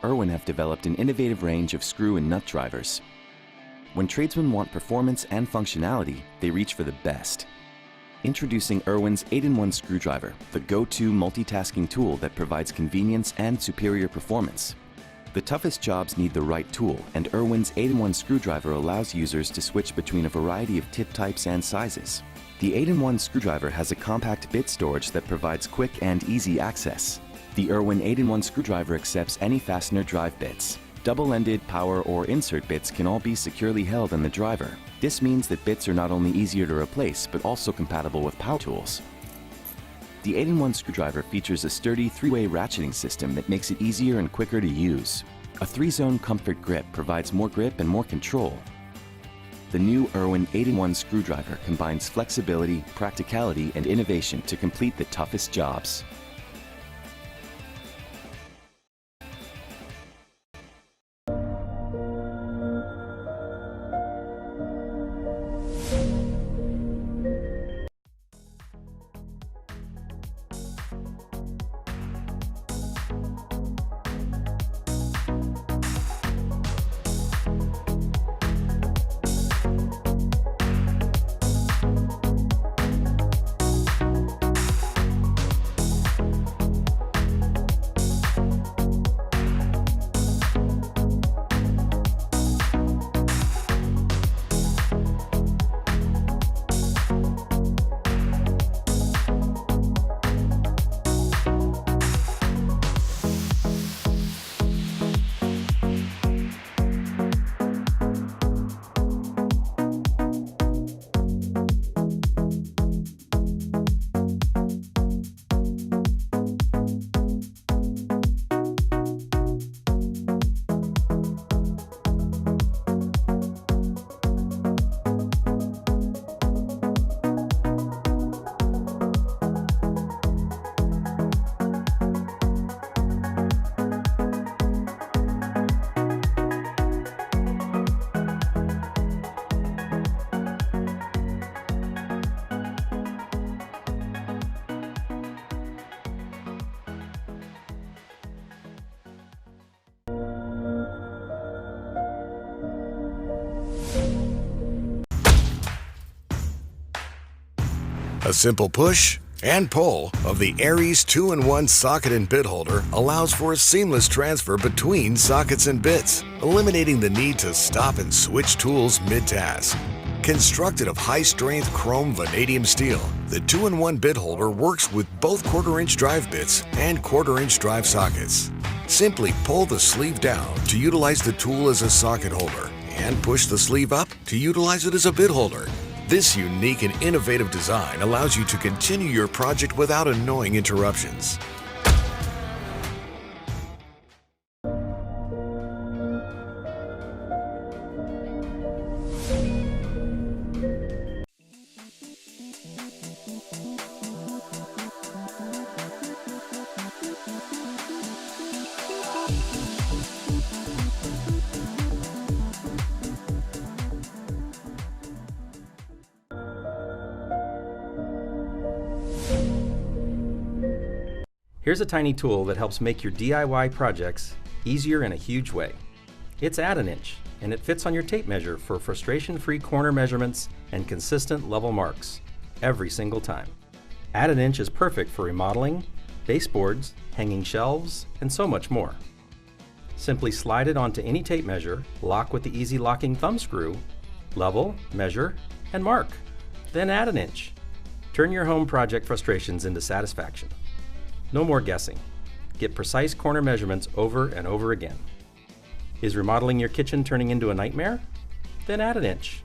Irwin have developed an innovative range of screw and nut drivers. When tradesmen want performance and functionality, they reach for the best. Introducing Irwin's 8-in-1 screwdriver, the go-to multitasking tool that provides convenience and superior performance. The toughest jobs need the right tool, and Irwin's 8-in-1 screwdriver allows users to switch between a variety of tip types and sizes. The 8-in-1 screwdriver has a compact bit storage that provides quick and easy access. The Irwin 8-in-1 screwdriver accepts any fastener drive bits. Double-ended, power, or insert bits can all be securely held in the driver. This means that bits are not only easier to replace, but also compatible with power tools. The 8-in-1 screwdriver features a sturdy 3-way ratcheting system that makes it easier and quicker to use. A 3-zone comfort grip provides more grip and more control. The new Irwin 8-in-1 screwdriver combines flexibility, practicality, and innovation to complete the toughest jobs. A simple push and pull of the Aries 2-in-1 socket and bit holder allows for a seamless transfer between sockets and bits, eliminating the need to stop and switch tools mid-task. Constructed of high-strength chrome vanadium steel, the 2-in-1 bit holder works with both 1/4-inch drive bits and 1/4-inch drive sockets. Simply pull the sleeve down to utilize the tool as a socket holder and push the sleeve up to utilize it as a bit holder. This unique and innovative design allows you to continue your project without annoying interruptions. Here's a tiny tool that helps make your DIY projects easier in a huge way. It's Add an Inch, and it fits on your tape measure for frustration-free corner measurements and consistent level marks every single time. Add an Inch is perfect for remodeling, baseboards, hanging shelves, and so much more. Simply slide it onto any tape measure, lock with the easy locking thumb screw, level, measure, and mark. Then add an inch. Turn your home project frustrations into satisfaction. No more guessing. Get precise corner measurements over and over again. Is remodeling your kitchen turning into a nightmare? Then add an inch.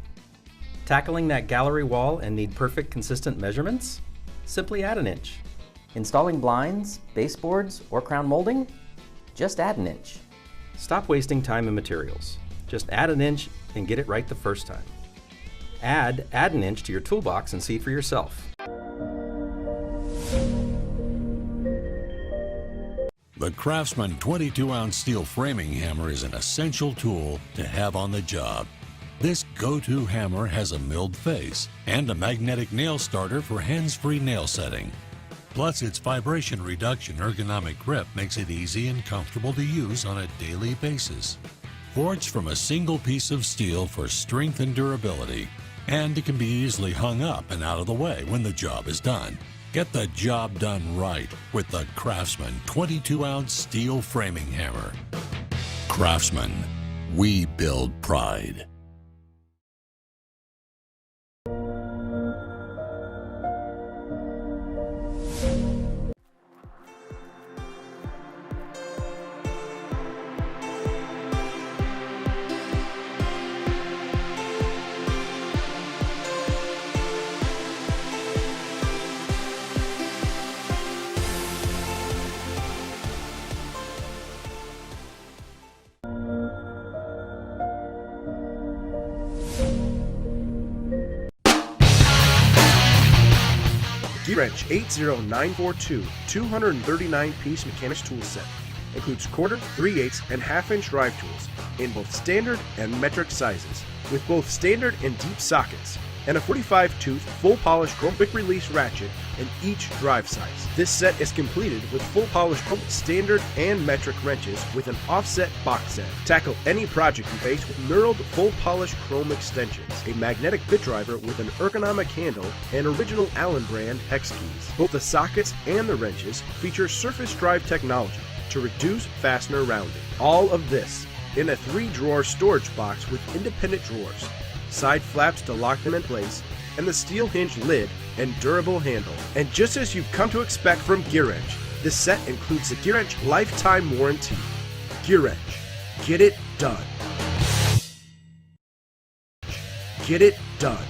Tackling that gallery wall and need perfect, consistent measurements? Simply add an inch. Installing blinds, baseboards, or crown molding? Just add an inch. Stop wasting time and materials. Just add an inch and get it right the first time. Add an inch to your toolbox and see for yourself. The Craftsman 22-ounce steel framing hammer is an essential tool to have on the job. This go-to hammer has a milled face and a magnetic nail starter for hands-free nail setting. Plus, its vibration reduction ergonomic grip makes it easy and comfortable to use on a daily basis. Forged from a single piece of steel for strength and durability, and it can be easily hung up and out of the way when the job is done. Get the job done right with the Craftsman 22-ounce steel framing hammer. Craftsman, we build pride. Wrench 80942 239-piece mechanics tool set includes quarter, 3/8, and half-inch drive tools in both standard and metric sizes, with both standard and deep sockets, and a 45-tooth full-polished chrome quick-release ratchet in each drive size. This set is completed with full-polished chrome standard and metric wrenches with an offset box set. Tackle any project you face with knurled full-polished chrome extensions, a magnetic bit driver with an ergonomic handle, and original Allen brand hex keys. Both the sockets and the wrenches feature surface drive technology to reduce fastener rounding. All of this in a 3-drawer storage box with independent drawers, side flaps to lock them in place, and the steel hinge lid and durable handle. And just as you've come to expect from GearWrench, this set includes the GearWrench lifetime warranty. GearWrench, get it done. Get it done.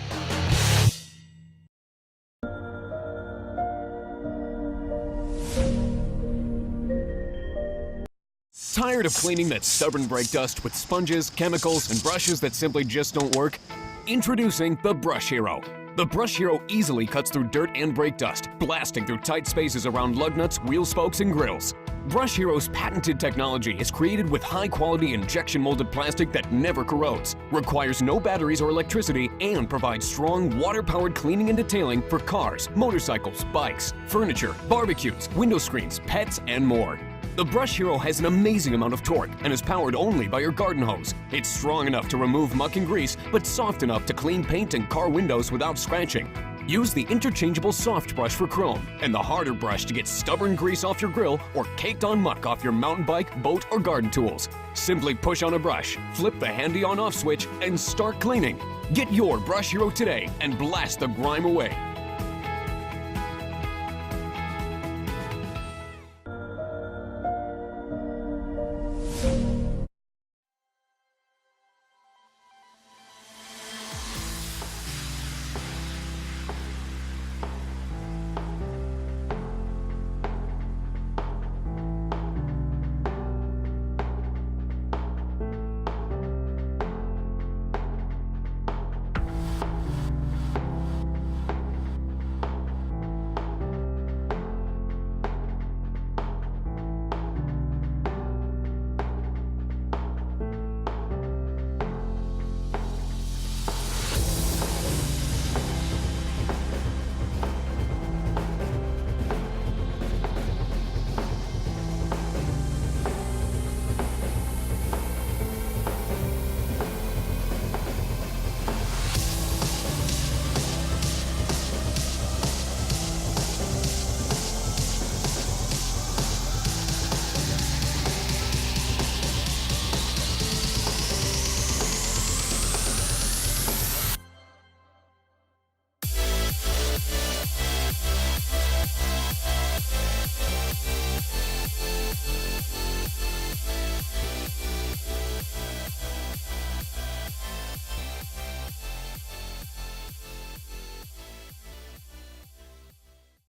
Tired of cleaning that stubborn brake dust with sponges, chemicals, and brushes that simply just don't work? Introducing the Brush Hero. The Brush Hero easily cuts through dirt and brake dust, blasting through tight spaces around lug nuts, wheel spokes, and grills. Brush Hero's patented technology is created with high-quality injection-molded plastic that never corrodes, requires no batteries or electricity, and provides strong, water-powered cleaning and detailing for cars, motorcycles, bikes, furniture, barbecues, window screens, pets, and more. The Brush Hero has an amazing amount of torque and is powered only by your garden hose. It's strong enough to remove muck and grease, but soft enough to clean paint and car windows without scratching. Use the interchangeable soft brush for chrome and the harder brush to get stubborn grease off your grill or caked on muck off your mountain bike, boat, or garden tools. Simply push on a brush, flip the handy on-off switch, and start cleaning. Get your Brush Hero today and blast the grime away.